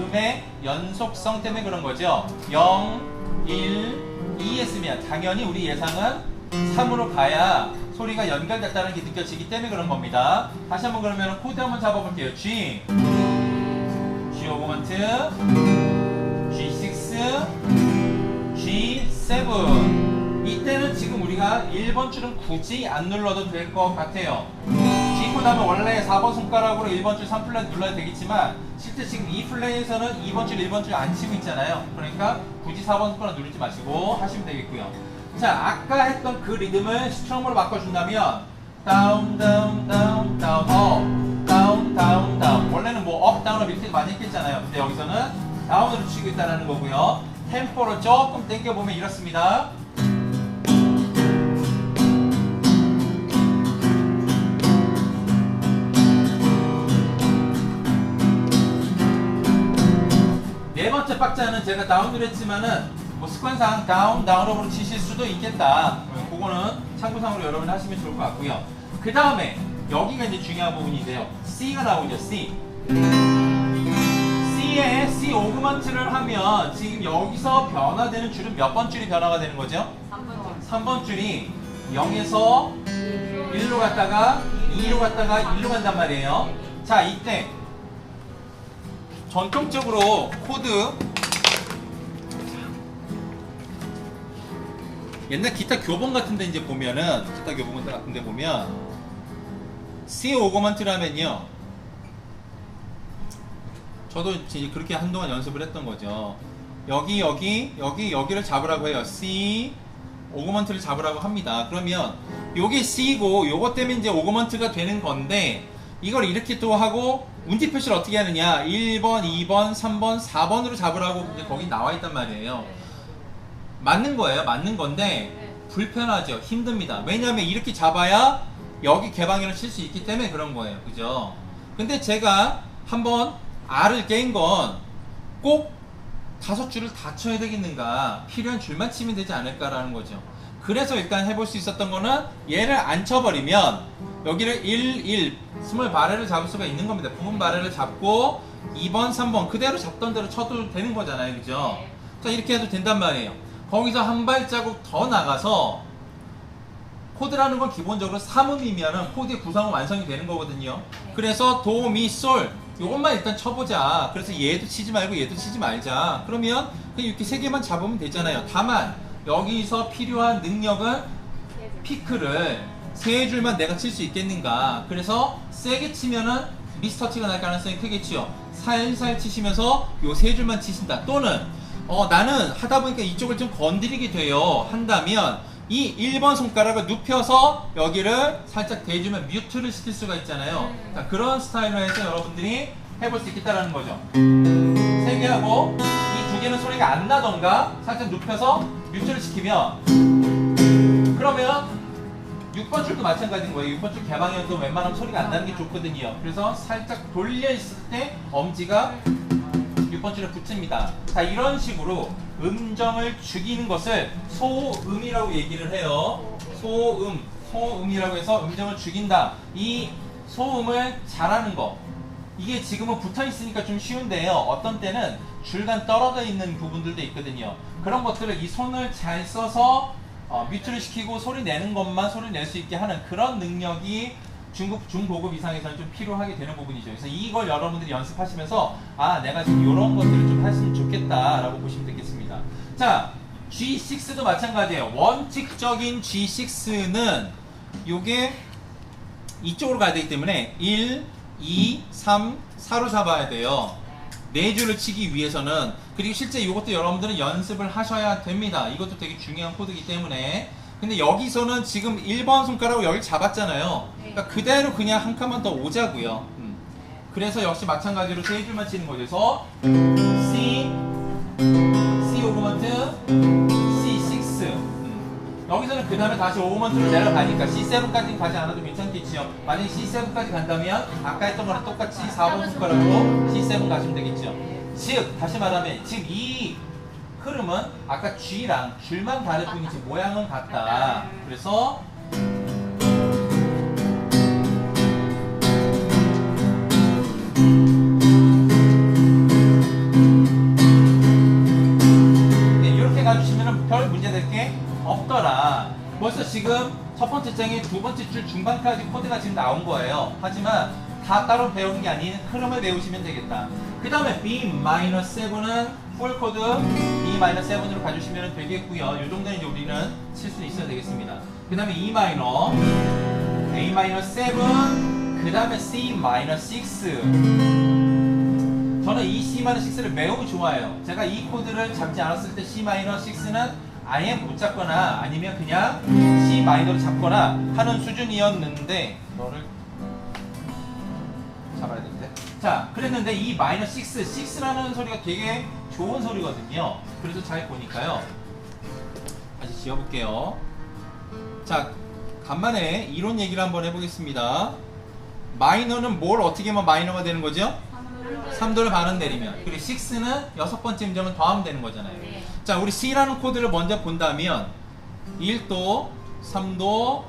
음의 연속성 때문에 그런 거죠. 0, 1, 2 했으면 당연히 우리 예상은 3으로 가야 소리가 연결됐다는 게 느껴지기 때문에 그런 겁니다. 다시 한번 그러면 코드 한번 잡아볼게요. G, G 오그먼트, G6, G7. 이때는 지금 우리가 1번 줄은 굳이 안 눌러도 될 것 같아요. G 코드 하면 원래 4번 손가락으로 1번 줄 3플랫 눌러야 되겠지만 실제 지금 이 플랫에서는 2번 줄 1번 줄 안 치고 있잖아요. 그러니까 굳이 4번 손가락 누르지 마시고 하시면 되겠고요. 자, 아까 했던 그 리듬을 스트럼으로 바꿔준다면 다운 다운 다운 다운 업 다운 다운 다운. 원래는 뭐 업 다운을 밑에 많이 했겠잖아요. 근데 여기서는 다운으로 치고 있다는 거고요. 템포를 조금 당겨보면 이렇습니다. 네 번째 박자는 제가 다운을 했지만은 뭐 습관상 다운, 다운업으로 치실 수도 있겠다. 그거는 참고상으로 여러분 하시면 좋을 것 같고요. 그 다음에 여기가 이제 중요한 부분인데요. C가 나오죠. C. C에 C 오그먼트를 하면 지금 여기서 변화되는 줄은 몇 번 줄이 변화가 되는 거죠? 3번 줄이 0에서 1로 갔다가 2로 갔다가 1로 간단 말이에요. 자, 이때 전통적으로 코드 옛날 기타 교본 같은데 이제 보면은 기타 교본 같은데 보면 C 오그먼트라면요. 저도 이제 그렇게 한동안 연습을 했던 거죠. 여기를 잡으라고 해요. C 오그먼트를 잡으라고 합니다. 그러면 요게 C고 요것 때문에 이제 오그먼트가 되는 건데 이걸 이렇게 또 하고 운지 표시를 어떻게 하느냐 1번, 2번, 3번, 4번으로 잡으라고 이제 거기 나와 있단 말이에요. 맞는 거예요. 맞는 건데 불편하죠. 힘듭니다. 왜냐하면 이렇게 잡아야 여기 개방현을 칠 수 있기 때문에 그런 거예요. 그죠? 근데 제가 한번 R을 깬 건 꼭 5줄을 다 쳐야 되겠는가, 필요한 줄만 치면 되지 않을까라는 거죠. 그래서 일단 해볼 수 있었던 거는 얘를 안 쳐버리면 여기를 1, 1 스몰 바레를 잡을 수가 있는 겁니다. 부분 바레를 잡고 2번, 3번 그대로 잡던 대로 쳐도 되는 거잖아요. 그죠? 자, 이렇게 해도 된단 말이에요. 거기서 한 발자국 더 나가서 코드라는 건 기본적으로 3음이면 코드의 구성은 완성이 되는 거거든요. 그래서 도, 미, 솔 요것만 일단 쳐보자. 그래서 얘도 치지 말고 얘도 치지 말자. 그러면 그냥 이렇게 세 개만 잡으면 되잖아요. 다만 여기서 필요한 능력은 피크를 세 줄만 내가 칠 수 있겠는가. 그래서 세게 치면은 미스터치가 날 가능성이 크겠지요. 살살 치시면서 요 세 줄만 치신다. 또는 나는 하다 보니까 이쪽을 좀 건드리게 돼요 한다면 이 1번 손가락을 눕혀서 여기를 살짝 대주면 뮤트를 시킬 수가 있잖아요. 자, 그런 스타일로 해서 여러분들이 해볼 수 있겠다라는 거죠. 3개 하고 이 2개는 소리가 안 나던가 살짝 눕혀서 뮤트를 시키면 그러면 6번 줄도 마찬가지인 거예요. 6번 줄 개방현도 웬만하면 소리가 안 나는 게 좋거든요. 그래서 살짝 돌려 있을 때 엄지가 6번 줄에 붙습니다. 자, 이런 식으로 음정을 죽이는 것을 소음이라고 얘기를 해요. 소음이라고 해서 음정을 죽인다. 이 소음을 잘하는 거. 이게 지금은 붙어 있으니까 좀 쉬운데요. 어떤 때는 줄간 떨어져 있는 부분들도 있거든요. 그런 것들을 이 손을 잘 써서 뮤트를 시키고 소리 내는 것만 소리 낼 수 있게 하는 그런 능력이 중고급 이상에서는 좀 필요하게 되는 부분이죠. 그래서 이걸 여러분들이 연습하시면서 내가 지금 이런 것들을 좀 했으면 좋겠다라고 보시면 되겠습니다. 자, G6도 마찬가지예요. 원칙적인 G6는 요게 이쪽으로 가야 되기 때문에 1, 2, 3, 4로 잡아야 돼요. 4줄을 치기 위해서는. 그리고 실제 이것도 여러분들은 연습을 하셔야 됩니다. 이것도 되게 중요한 코드이기 때문에. 근데 여기서는 지금 1번 손가락으로 여기 잡았잖아요. 그러니까 그대로 그냥 한 칸만 더 오자고요. 그래서 역시 마찬가지로 3줄만 치는 거죠. 그래서 C 오그먼트, C6. 여기서는 그 다음에 다시 오그먼트로 내려가니까 C7까지는 가지 않아도 괜찮겠지요. 만약에 C7까지 간다면 아까 했던 거랑 똑같이 4번 손가락으로 C7 가시면 되겠죠. 즉 다시 말하면 지금 이 흐름은 아까 G랑 줄만 다를 뿐이지 모양은 같다. 그래서 없더라. 벌써 지금 첫 번째 장에 두 번째 줄 중반까지 코드가 지금 나온 거예요. 하지만 다 따로 배우는 게 아닌 흐름을 외우시면 되겠다. 그 다음에 B-7은 풀 코드 B-7으로 가주시면 되겠고요. 이 정도는 이제 우리는 칠 수 있어야 되겠습니다. 그 다음에 E 마이너, A-7, 그 다음에 C-6. 저는 이 C-6를 매우 좋아해요. 제가 이 코드를 잡지 않았을 때 C-6는 아예 못 잡거나 아니면 그냥 C 마이너로 잡거나 하는 수준이었는데 너를 잡아야 되는데. 자, 그랬는데 이 -6라는 소리가 되게 좋은 소리거든요. 그래서 잘 보니까요. 다시 지워볼게요. 자, 간만에 이론 얘기를 한번 해보겠습니다. 마이너는 뭘 어떻게 하면 마이너가 되는 거죠? 3도를 반은 내리면. 그리고 6는 여섯 번째 음정은 더하면 되는 거잖아요. 네. 자, 우리 C라는 코드를 먼저 본다면 1도, 3도,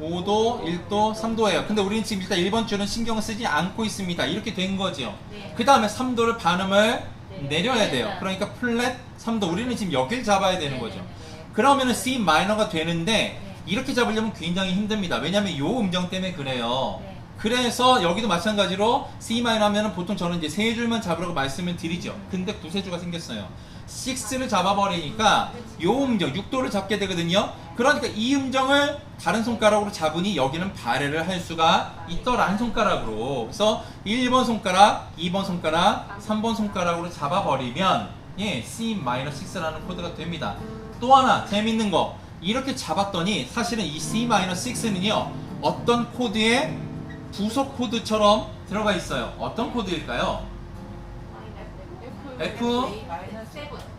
5도, 1도, 3도예요. 근데 우리는 지금 일단 1번 줄은 신경을 쓰지 않고 있습니다. 이렇게 된 거죠. 네. 그 다음에 3도를 반음을 네. 내려야 돼요. 네. 그러니까 플랫 3도. 우리는 지금 여길 잡아야 되는 네. 거죠. 네. 그러면은 C 마이너가 되는데 네. 이렇게 잡으려면 굉장히 힘듭니다. 왜냐면 요 음정 때문에 그래요. 네. 그래서 여기도 마찬가지로 C 마이너 하면은 보통 저는 이제 세 줄만 잡으라고 말씀을 드리죠. 근데 구세주가 생겼어요. 6를 잡아버리니까 요 음정 6도를 잡게 되거든요. 그러니까 이 음정을 다른 손가락으로 잡으니 여기는 발해를 할 수가 있더라. 한 손가락으로. 그래서 1번 손가락, 2번 손가락, 3번 손가락으로 잡아버리면 예, C-6라는 코드가 됩니다. 또 하나 재밌는 거, 이렇게 잡았더니 사실은 이 C-6는요 어떤 코드의 부속 코드처럼 들어가 있어요. 어떤 코드일까요?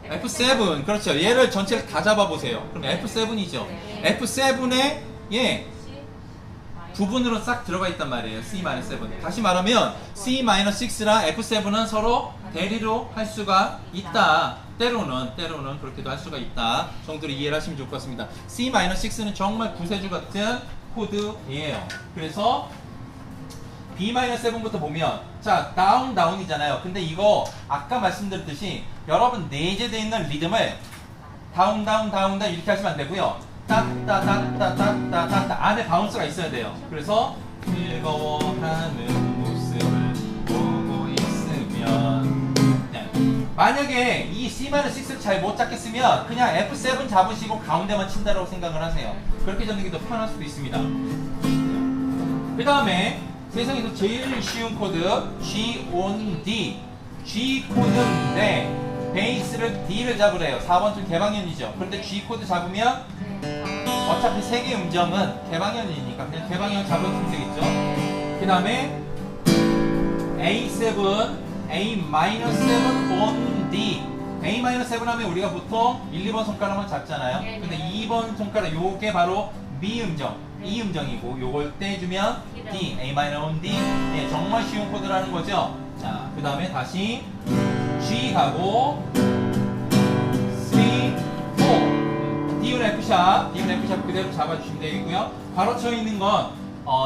F7. 그렇죠. 얘를 전체를 다 잡아보세요. 그럼 F7이죠. F7에 예, 부분으로 싹 들어가 있단 말이에요. C-7. 다시 말하면 C-6랑 F7은 서로 대리로 할 수가 있다. 때로는 그렇게도 할 수가 있다. 정도로 이해를 하시면 좋을 것 같습니다. C-6는 정말 구세주 같은 코드예요. 그래서 B-7부터 보면 자, 다운이잖아요. 근데 이거 아까 말씀드렸듯이 여러분 내재되어 있는 리듬을 다운 이렇게 하시면 안 되고요. 따따따따따따따 안에 바운스가 있어야 돼요. 그래서 즐거워하는 모습을 보고 있으면 네. 만약에 이 C-6를 잘 못 잡겠으면 그냥 F7 잡으시고 가운데만 친다라고 생각을 하세요. 그렇게 잡는 게 더 편할 수도 있습니다. 그 다음에 세상에서 제일 쉬운 코드 G on D. G 코드인데 베이스를 D를 잡으래요. 4번 줄 개방현이죠. 그런데 G 코드 잡으면 어차피 세 개 음정은 개방현이니까 그냥 개방현 잡으면 되겠죠. 그 다음에 A7, A-7 on D. A-7 하면 우리가 보통 1, 2번 손가락만 잡잖아요. 근데 2번 손가락 요게 바로 미 음정, 이 음정이고 요걸 떼주면 D, A-on D. 네, 정말 쉬운 코드라는 거죠. 자, 그 다음에 다시 G 가고 3, 4. D운 F샵 그대로 잡아주시면 되겠고요. 바로 쳐 있는 건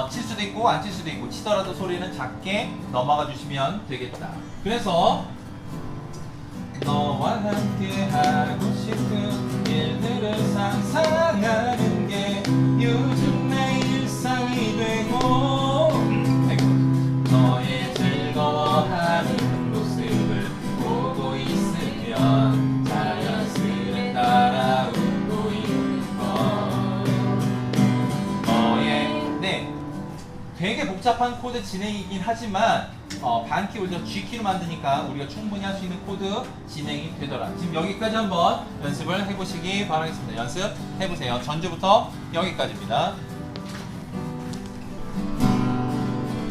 칠 수도 있고 안 칠 수도 있고 치더라도 소리는 작게 넘어가 주시면 되겠다. 그래서 너와 함께 하고 싶은 일들을 상상하는 게 요즘 내 일상이 되고 너의 즐거워하는 모습을 보고 있으면 자연스레 따라오고 있는 것. 네, 되게 복잡한 코드 진행이긴 하지만 반키 올려 G키로 만드니까 우리가 충분히 할 수 있는 코드 진행이 되더라. 지금 여기까지 한번 연습을 해보시기 바라겠습니다. 연습해보세요. 전주부터 여기까지입니다.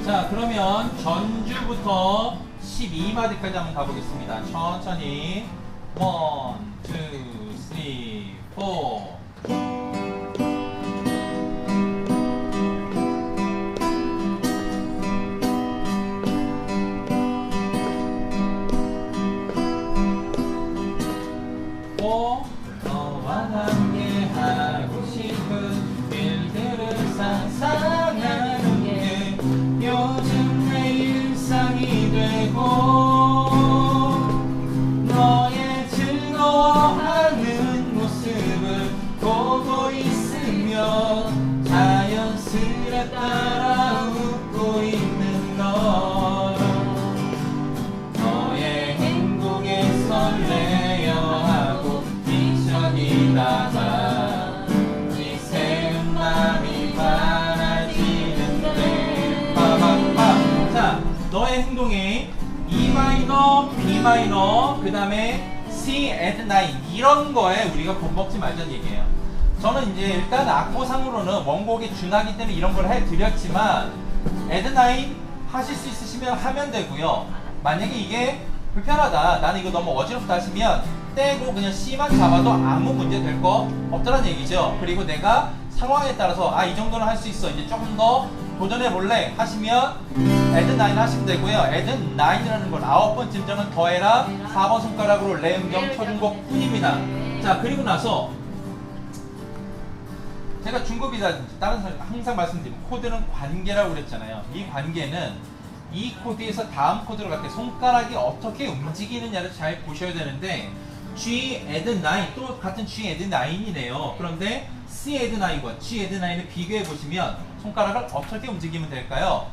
자, 그러면 전주부터 12마디까지 한번 가보겠습니다. 천천히 1, 2, 3, 4. 너와 함께 하고 싶은 일들을 상상하는 게 요즘 내 일상이 되고 너의 즐거워하는 모습을 보고 마이너, 그 다음에 C add 9 이런 거에 우리가 겁먹지 말자는 얘기예요. 저는 이제 일단 악보상으로는 원곡에 준하기 때문에 이런 걸 해드렸지만 add 9 하실 수 있으시면 하면 되고요. 만약에 이게 불편하다, 나는 이거 너무 어지럽다 하시면 떼고 그냥 C만 잡아도 아무 문제 될 거 없다는 얘기죠. 그리고 내가 상황에 따라서 아, 이 정도는 할 수 있어, 이제 조금 더 도전해 볼래 하시면 add 9 하시면 되고요. add 9이라는 건 9번 짐정은 더해라 4번 손가락으로 레 음정 쳐준 것 뿐입니다. 자, 그리고 나서 제가 중급이라든지 다른 사람 항상 말씀드리면 코드는 관계라고 그랬잖아요. 이 관계는 이 코드에서 다음 코드로 갈 때 손가락이 어떻게 움직이느냐를 잘 보셔야 되는데 G add 9 또 같은 G add 9이네요. 그런데 C add 9과 G add 9을 비교해 보시면 손가락을 어떻게 움직이면 될까요?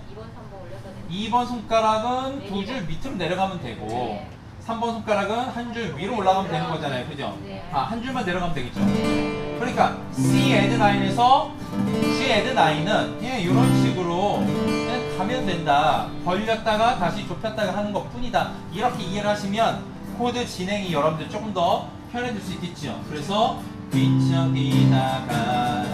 2번 손가락은 두 줄 밑으로 내려가면 되고 3번 손가락은 한 줄 위로 올라가면 되는 거잖아요. 그죠? 아, 한 줄만 내려가면 되겠죠. 그러니까 C add 9에서 G add 9은 그냥 이런 식으로 그냥 가면 된다. 벌렸다가 다시 좁혔다가 하는 것 뿐이다. 이렇게 이해를 하시면 코드 진행이 여러분들 조금 더 편해질 수 있겠죠. 그래서 뒤척이다가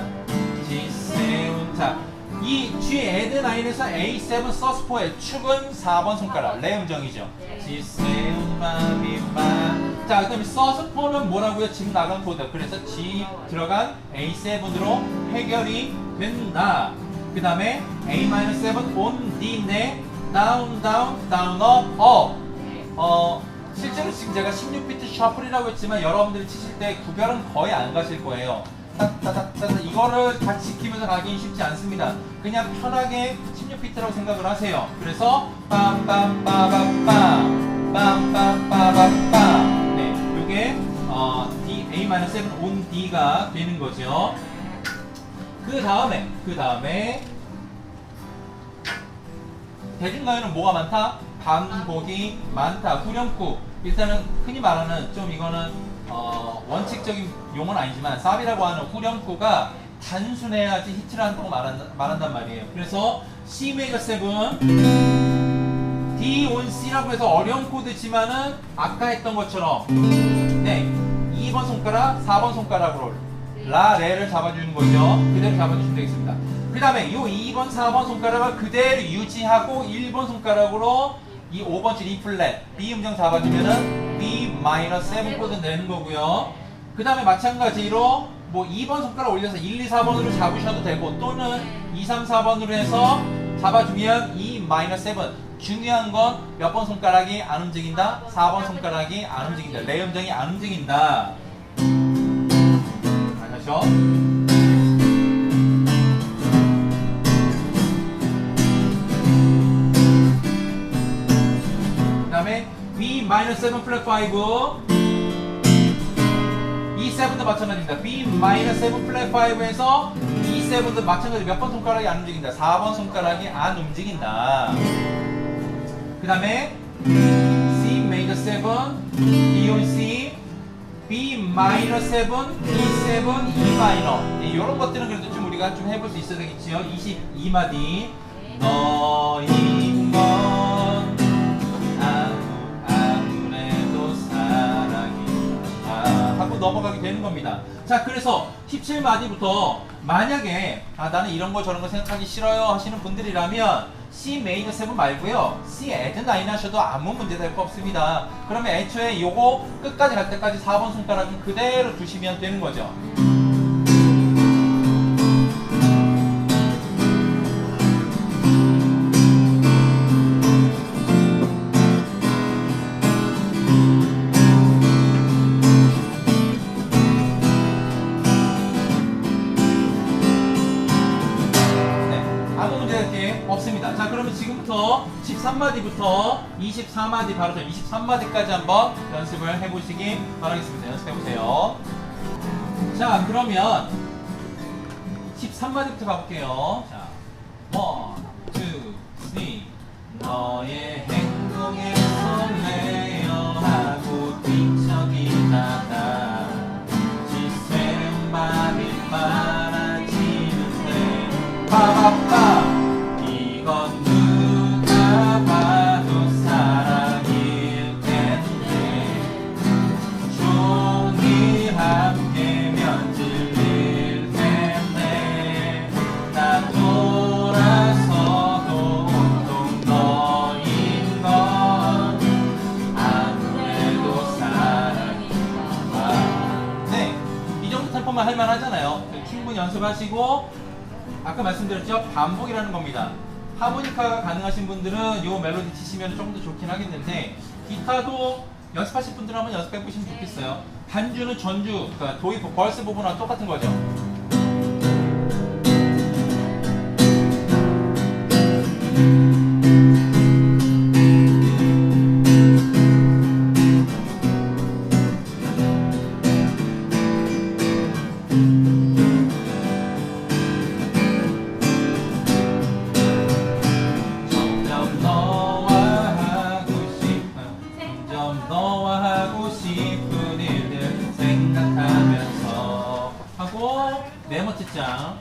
G7, 자, 이 G add 9에서 A7 sus4의 축은 4번 손가락 레 음정이죠. G7 바비바. 자, 그다음에 sus4는 뭐라고요? 지금 나간 코드. 그래서 G 들어간 A7으로 해결이 된다. 그 다음에 A-7 on D 내 down down down up up. 실제로 지금 제가 16비트 셔플이라고 했지만 여러분들이 치실 때 구별은 거의 안 가실 거예요. 이거를 다 지키면서 가기는 쉽지 않습니다. 그냥 편하게 16비트라고 생각을 하세요. 그래서 빰빰빠바빰 빰빰빠바빰. 네, 요게 D A-7 on D가 되는 거죠. 그 다음에 대중가요는 뭐가 많다? 반복이 많다. 후렴구. 일단은 흔히 말하는 좀 이거는 원칙적인 용어는 아니지만 사비라고 하는 후렴구가 단순해야지 히트를 한다고 말한단 말이에요. 그래서 C 메이저 7 D on C라고 해서 어려운 코드지만은 아까 했던 것처럼 네, 2번 손가락, 4번 손가락으로 라, 레를 잡아주는 거죠. 그대로 잡아주시면 되겠습니다. 그 다음에 이 2번, 4번 손가락을 그대로 유지하고 1번 손가락으로 이 5번 줄 E 플랫, B 음정 잡아주면은 B-7 코드 내는 거고요. 그 다음에 마찬가지로 뭐 2번 손가락 올려서 1, 2, 4번으로 잡으셔도 되고 또는 2, 3, 4번으로 해서 잡아주면 E-7. 중요한 건 몇 번 손가락이 안 움직인다? 4번 손가락이 안 움직인다. 레 음정이 안 움직인다. 아시죠? 그 다음에 B-7 플랫 5 E7도 마찬가지입니다. B-7 플랫 5에서 E7도 마찬가지로 몇 번 손가락이 안 움직인다. 4번 손가락이 안 움직인다. 그 다음에 C major 7, D on C, B minor 7, E7, E minor. 이런 것들은 그래도 좀 우리가 좀 해볼 수 있어야 되겠지요. 22마디. 너인 건 아무래도 사랑이다 하고 넘어가게 되는 겁니다. 자, 그래서 17마디부터 만약에 나는 이런 거 저런 거 생각하기 싫어요 하시는 분들이라면 C major 7 말고요, C add 9 하셔도 아무 문제 될 거 없습니다. 그러면 애초에 요거 끝까지 갈 때까지 4번 손가락은 그대로 두시면 되는 거죠. 없습니다. 자, 그러면 지금부터 13마디부터 24마디 바로 23마디까지 한번 연습을 해보시기 바라겠습니다. 연습해보세요. 자, 그러면 13마디부터 가볼게요. 자, 1, 2, 3 너의 행동에 설레어 하고 뒤척이다가 지새는 밤이 많아지는 새 빠바빠 이건 누가 봐도 사랑일 텐데 정도만 할만 하잖아요. 충분히 연습하시고, 아까 말씀드렸죠? 반복이라는 겁니다. 하모니카가 가능하신 분들은 요 멜로디 치시면 조금 더 좋긴 하겠는데, 기타도 연습하실 분들은 한번 연습해 보시면 좋겠어요. 반주는 전주, 그러니까 도입, 벌스 부분과 똑같은 거죠. 네 번째 장.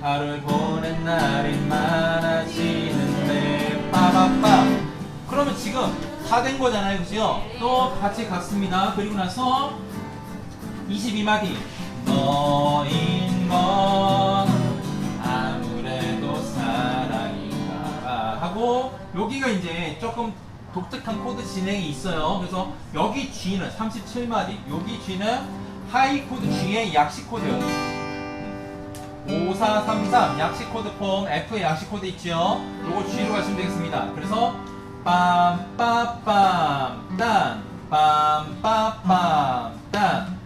하루를 보낸 날이 많아지는데 빠바밤. 그러면 지금 다 된 거잖아요, 그죠? 또 같이 갔습니다. 그리고 나서 22마디. 너인 건 아무래도 사랑인가 하고, 여기가 이제 조금 독특한 코드 진행이 있어요. 그래서 여기 G는 37마디, 여기 G는 하이 코드 G의 약식 코드. 5433 약식 코드 폼, F의 약식 코드 있죠? 요거 G로 가시면 되겠습니다. 그래서 빰빠빰 딴 빰빠빰 딴.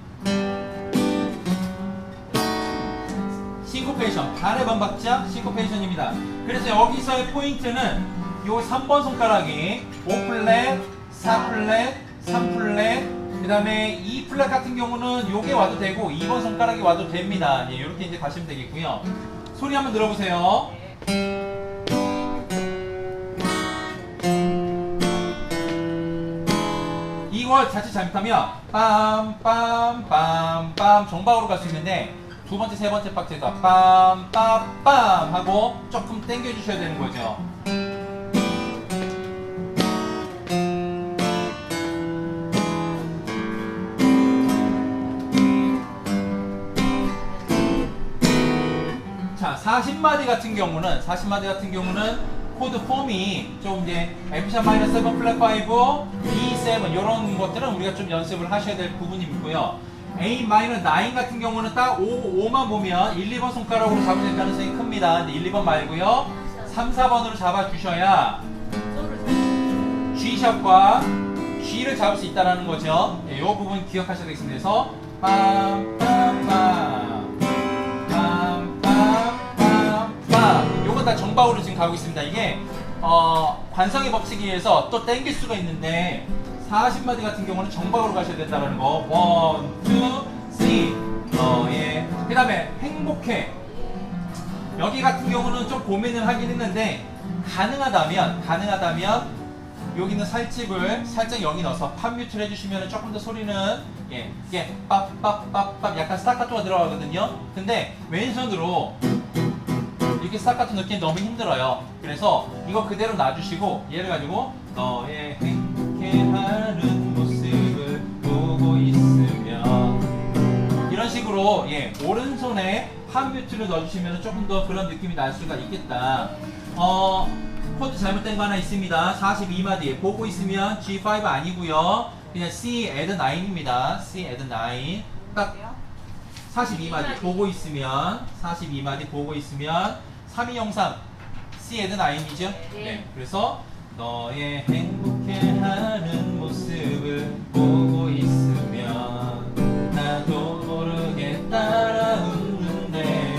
싱코페이션, 발의 반박자 싱코페이션입니다. 그래서 여기서의 포인트는 요 3번 손가락이 5플랫, 4플랫, 3플랫, 그 다음에 2플랫 같은 경우는 요게 와도 되고 2번 손가락이 와도 됩니다. 예, 이렇게 이제 가시면 되겠고요. 소리 한번 들어보세요. 이걸 자칫 잘못하면 빰빰빰빰 정박으로 갈 수 있는데, 두 번째, 세 번째 박자에서 빰빰빰 하고 조금 당겨 주셔야 되는 거죠. 자, 40마디 같은 경우는 코드 폼이 좀 이제 F7 플랫 5, B7 이런 것들은 우리가 좀 연습을 하셔야 될 부분이 있고요. A 9 같은 경우는 딱 5만 보면 1, 2번 손가락으로 잡으실 가능성이 큽니다. 근데 1, 2번 말고요. 3, 4번으로 잡아주셔야 G샵과 G를 잡을 수 있다는 거죠. 이 부분 기억하셔야 되겠습니다. 그래서 빰빰빰 요건 다 정박으로 지금 가고 있습니다. 이게 관성의 법칙에 의해서 또 땡길 수가 있는데 40마디 같은 경우는 정박으로 가셔야 된다는 거. 1, 2, 3 그 다음에 행복해. 여기 같은 경우는 좀 고민을 하긴 했는데, 가능하다면 여기는 살집을 살짝 여기 넣어서 팝 뮤트를 해주시면 조금 더 소리는 이게 빡빡빡빡 약간 스타카토가 들어가거든요. 근데 왼손으로 이렇게 스타카토 넣기엔 너무 힘들어요. 그래서 이거 그대로 놔주시고 얘를 가지고 너의 행복해하는 모습을 보고 있으면, 이런 식으로 오른손에 팝 뮤트를 넣어주시면 조금 더 그런 느낌이 날 수가 있겠다. 코드 잘못된 거 하나 있습니다. 42마디 보고 있으면 G5 아니고요. 그냥 C add 9입니다. C add 9. 딱 42마디 보고 있으면 3203 C add 9이죠? 네. 그래서 너의 행복해하는 모습을 보고 있으면 나도 모르게 따라 웃는데.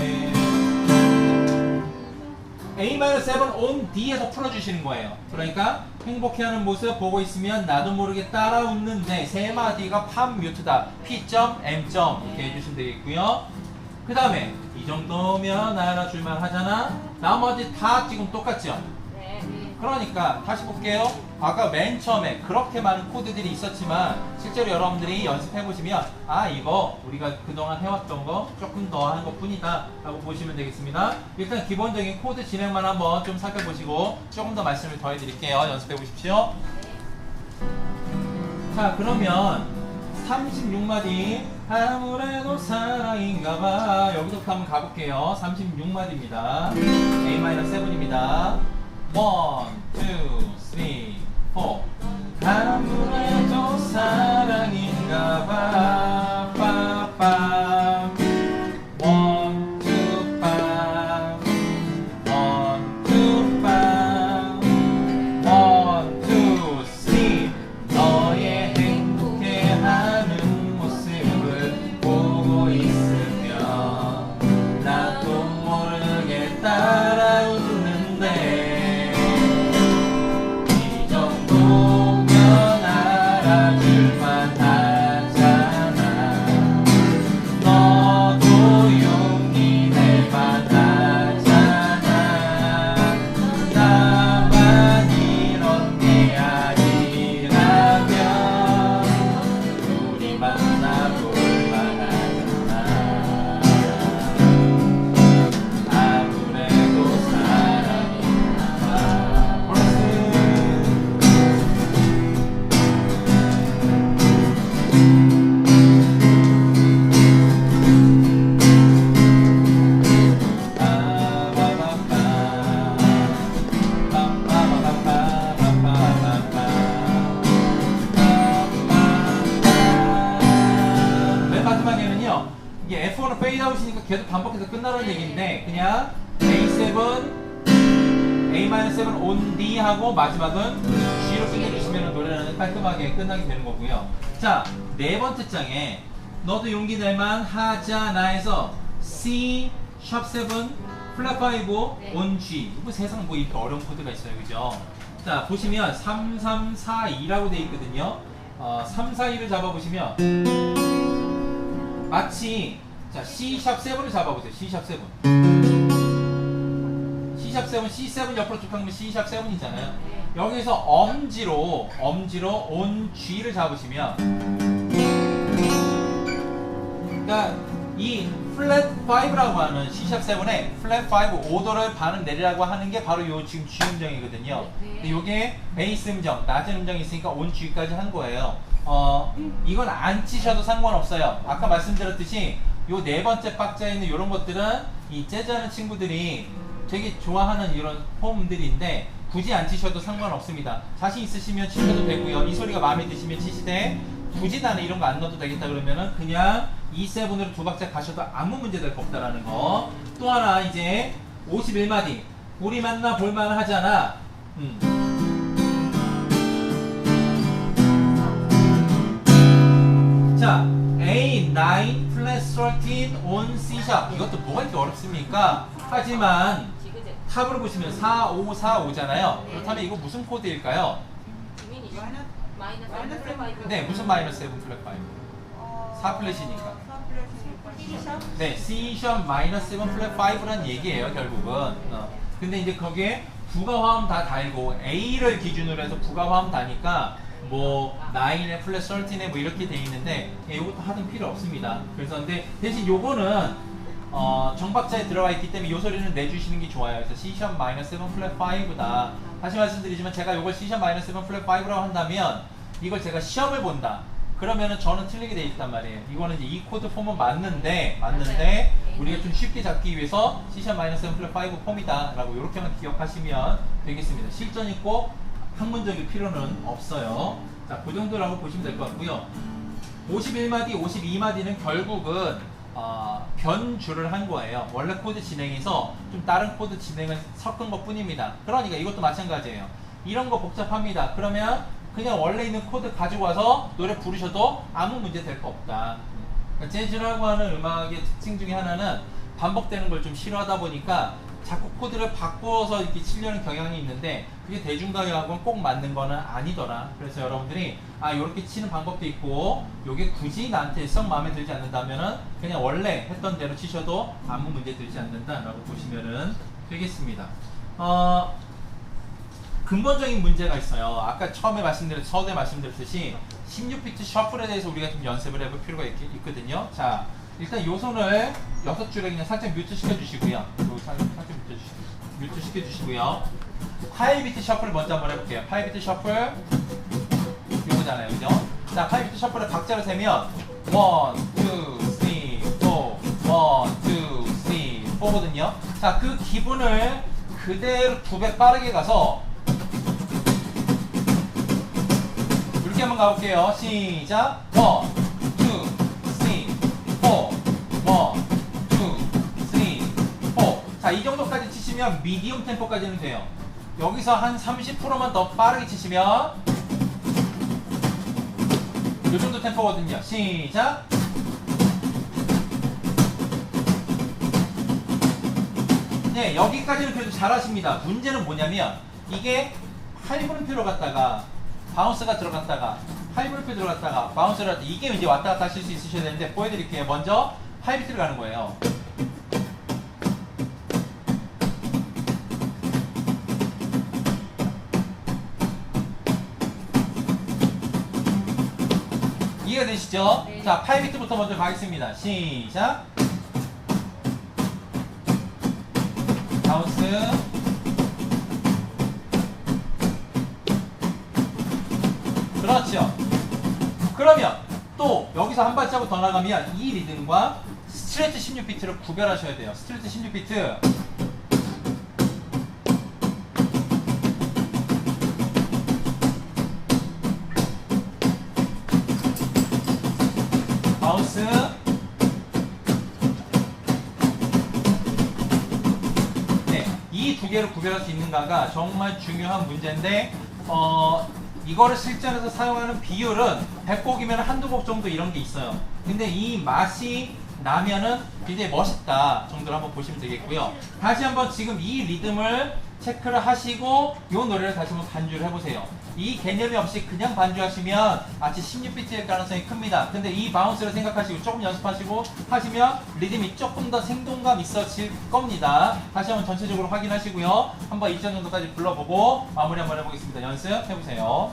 A-7 on D에서 풀어주시는 거예요. 그러니까 행복해하는 모습 보고 있으면 나도 모르게 따라 웃는데 세 마디가 팝 뮤트다. P.M. 이렇게 해주시면 되겠고요. 그 다음에 이 정도면 알아줄만 하잖아. 나머지 다 지금 똑같죠? 그러니까 다시 볼게요. 아까 맨 처음에 그렇게 많은 코드들이 있었지만 실제로 여러분들이 연습해보시면 이거 우리가 그동안 해왔던 거 조금 더 하는 것 뿐이다 라고 보시면 되겠습니다. 일단 기본적인 코드 진행만 한번 좀 살펴보시고 조금 더 말씀을 더 해드릴게요. 연습해보십시오. 자, 그러면 36마디 아무래도 사랑인가봐. 여기서부터 한번 가볼게요. 36마디입니다. A-7입니다. 1, 2, 3, 4 아무래도 사랑인가봐. 빠빰 만나볼만하잖아. 아무래도 사랑인가 봐. 맨 마지막에는요, 이게 F1은 페이드아웃이니까 계속 반복해서 끝나는 얘기인데, 그냥 A7, A-7 on D 하고 마지막은 G로 끝내주시면 노래는 깔끔하게 끝나게 되는 거고요. 자, 네 번째 장에 너도 용기 낼만 하잖아에서 C, 샵7, 플랫5, on G. 뭐 세상 뭐 이렇게 어려운 코드가 있어요. 그죠? 자, 보시면 3342라고 되어 있거든요. 342를 잡아보시면 마치 자 C#7을 잡아보세요. C#7 C7 옆으로 쭉 가면 C#7이잖아요. 여기서 엄지로 on G를 잡으시면, 그러니까 이 플랫 5라고 하는 C#7의 플랫 5 오더를 반을 내리라고 하는 게 바로 요 지금 G 음정이거든요. 근데 요게 베이스 음정, 낮은 음정이 있으니까 on G까지 한 거예요. 이건 안 치셔도 상관없어요. 아까 말씀드렸듯이 요 네 번째 박자에 있는 이런 것들은 이 재즈하는 친구들이 되게 좋아하는 이런 폼들인데 굳이 안 치셔도 상관없습니다. 자신 있으시면 치셔도 되고요. 이 소리가 마음에 드시면 치시되, 굳이 나는 이런 거 안 넣어도 되겠다 그러면은 그냥 E7으로 두 박자 가셔도 아무 문제될 거 없다라는 거. 또 하나 이제 51마디 우리 만나 볼만 하잖아. 자, A9 플랫 13 on C#. 이것도 뭐가 이렇게 어렵습니까? 하지만 탑으로 보시면 4545잖아요. 그렇다면 이거 무슨 코드일까요? 네, 무슨 마이너스 7 플랫 5? 4 플랫이니까. 네, C# 마이너스 7 플랫 5라는 얘기예요, 결국은. 근데 이제 거기에 부가 화음 다 달고 A를 기준으로 해서 부가 화음 다니까 뭐 9에 플랫 13에 뭐 이렇게 돼 있는데 이것도 하든 필요 없습니다. 그래서 근데 대신 요거는 정박자에 들어가 있기 때문에 이 소리는 내주시는 게 좋아요. 그래서 C# 마이너스 7 플랫 5다. 다시 말씀드리지만 제가 이걸 C# 마이너스 7 플랫 5라고 한다면 이걸 제가 시험을 본다. 그러면은 저는 틀리게 돼 있단 말이에요. 이거는 이제 이 코드 폼은 맞는데 우리가 좀 쉽게 잡기 위해서 C# 마이너스 7 플랫 5 폼이다 라고 이렇게만 기억하시면 되겠습니다. 실전이 꼭 학문적일 필요는 없어요. 자, 그 정도라고 보시면 될 것 같고요. 51마디, 52마디는 결국은 변주를 한 거예요. 원래 코드 진행에서 좀 다른 코드 진행을 섞은 것 뿐입니다. 그러니까 이것도 마찬가지예요. 이런 거 복잡합니다. 그러면 그냥 원래 있는 코드 가지고 와서 노래 부르셔도 아무 문제 될 거 없다. 그러니까 재즈라고 하는 음악의 특징 중에 하나는 반복되는 걸 좀 싫어하다 보니까 자꾸 코드를 바꿔서 이렇게 치려는 경향이 있는데 그게 대중가요하고는 꼭 맞는 거는 아니더라. 그래서 여러분들이 요렇게 치는 방법도 있고 요게 굳이 나한테 썩 마음에 들지 않는다면은 그냥 원래 했던 대로 치셔도 아무 문제 들지 않는다라고 보시면은 되겠습니다. 근본적인 문제가 있어요. 아까 처음에 서두에 말씀드렸듯이 16비트 셔플에 대해서 우리가 좀 연습을 해볼 필요가 있거든요. 자, 일단 요 손을 6줄에 그냥 살짝 뮤트 시켜주시고요. 살짝 뮤트 시켜주시고요. 8비트 셔플을 먼저 한번 해볼게요. 8비트 셔플 요거잖아요, 그죠? 자, 8비트 셔플을 박자를 세면 1, 2, 3, 4 1, 2, 3, 4거든요. 자, 그 기분을 그대로 2배 빠르게 가서 이렇게 한번 가볼게요. 시작. 1, 2, 3, 4 1, 2, 3, 4 자, 이 정도까지 치시면 미디움 템포까지는 돼요. 여기서 한 30%만 더 빠르게 치시면 이 정도 템포거든요. 시작. 네, 여기까지는 그래도 잘하십니다. 문제는 뭐냐면 이게 하이브리드로 갔다가 바운스가 들어갔다가 하이브리드 들어갔다가 바운스를 갔다가 이게 이제 왔다 갔다 하실 수 있으셔야 되는데 보여드릴게요. 먼저 하이비트를 가는 거예요. 이해가 들리시죠? 네. 자, 8비트부터 먼저 가겠습니다. 시작. 바운스. 그렇죠. 그러면 또 여기서 한 발자국 더 나가면 이 리듬과 스트레이트 16비트를 구별하셔야 돼요. 스트레이트 16비트. 바운스. 네, 이 두 개를 구별할 수 있는가가 정말 중요한 문제인데 이거를 실전에서 사용하는 비율은 100곡이면 한두 곡 정도 이런 게 있어요. 근데 이 맛이 나면은 굉장히 멋있다 정도로 한번 보시면 되겠고요. 다시 한번 지금 이 리듬을 체크를 하시고 이 노래를 다시 한번 반주를 해보세요. 이 개념이 없이 그냥 반주하시면 마치 16비트일 가능성이 큽니다. 근데 이 바운스를 생각하시고 조금 연습하시고 하시면 리듬이 조금 더 생동감 있어질 겁니다. 다시 한번 전체적으로 확인하시고요. 한번 2점 정도까지 불러보고 마무리 한번 해보겠습니다. 연습해보세요.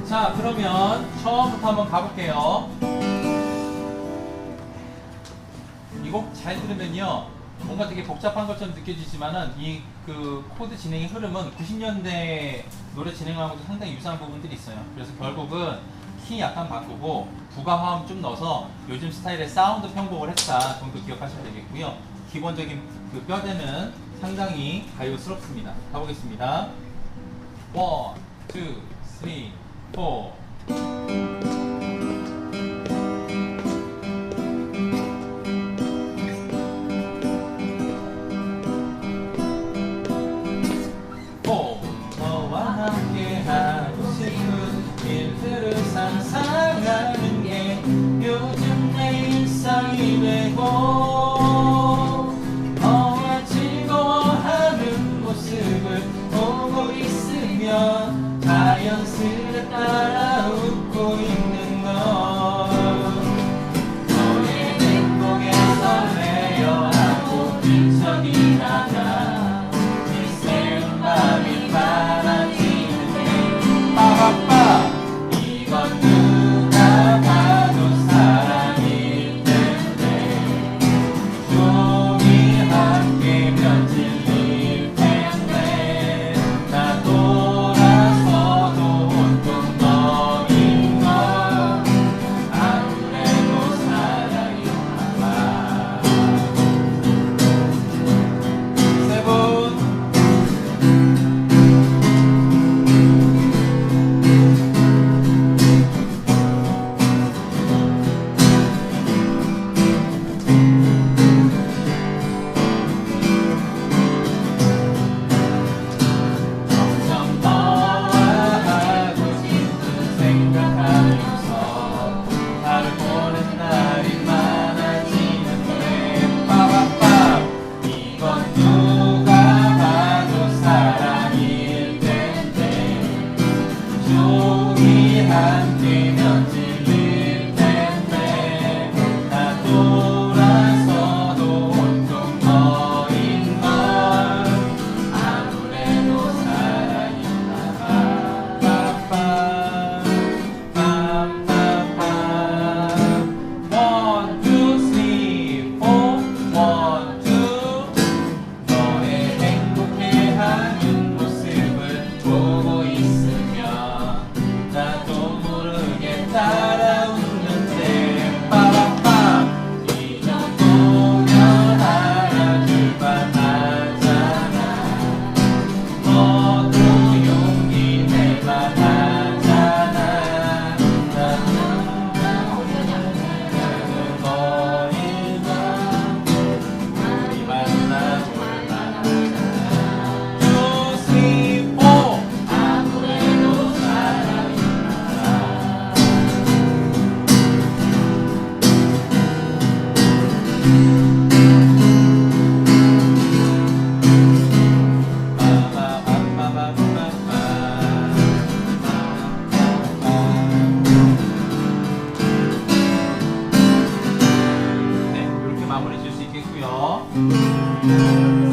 자, 그러면 처음부터 한번 가볼게요. 이 곡 잘 들으면요, 뭔가 되게 복잡한 것처럼 느껴지지만은 이 그 코드 진행의 흐름은 90년대 노래 진행하고도 상당히 유사한 부분들이 있어요. 그래서 결국은 키 약간 바꾸고 부가화음 좀 넣어서 요즘 스타일의 사운드 편곡을 했다 정도 기억하시면 되겠고요. 기본적인 그 뼈대는 상당히 가요스럽습니다. 가보겠습니다. 1, 2, 3, 4. 상상하는 게 요즘 내 일상이 되고 너와 즐거워하는 모습을 보고 있으면 자연스레 따라 웃고 있는 걸 너의 행복에 설레어하고 뒤척이 나가 이 새로운 밤이 많아지는데 빠바빠 누가 봐도 사랑일 텐데 종이 함께 변질릴 텐데 나 돌아서도 온통 너인 걸 아무래도 사랑이었나 봐. 세븐.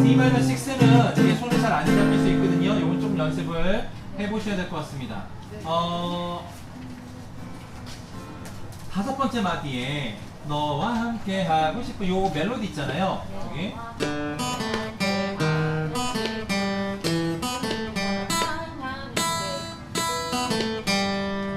C-6는 이게 손에 잘 안 잡힐 수 있거든요. 이건 좀 연습을 해보셔야 될 것 같습니다. 다섯 번째 마디에 너와 함께 하고 싶은 요 멜로디 있잖아요. 여기.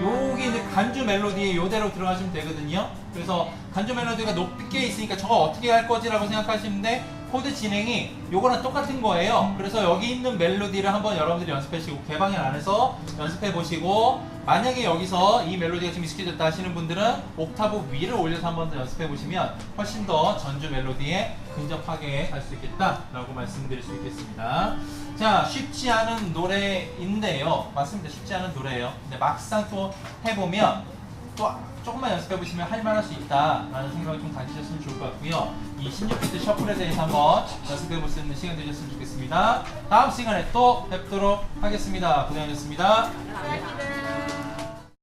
요게 이제 간주 멜로디에 요대로 들어가시면 되거든요. 그래서 간주 멜로디가 높게 있으니까 저거 어떻게 할 거지라고 생각하시는데 코드 진행이 요거랑 똑같은 거예요. 그래서 여기 있는 멜로디를 한번 여러분들이 연습하시고 개방일 안에서 연습해 보시고, 만약에 여기서 이 멜로디가 좀 익숙해졌다 하시는 분들은 옥타브 위를 올려서 한번 더 연습해 보시면 훨씬 더 전주 멜로디에 근접하게 갈 수 있겠다라고 말씀드릴 수 있겠습니다. 자, 쉽지 않은 노래인데요. 맞습니다. 쉽지 않은 노래예요. 근데 막상 또 해보면 또 조금만 연습해 보시면 할만할 수 있다라는 생각을 좀 가지셨으면 좋을 것 같고요. 이 16비트 셔플에 대해서 한번 연습해 볼 수 있는 시간 되셨으면 좋겠습니다. 다음 시간에 또 뵙도록 하겠습니다. 고생하셨습니다. 감사합니다.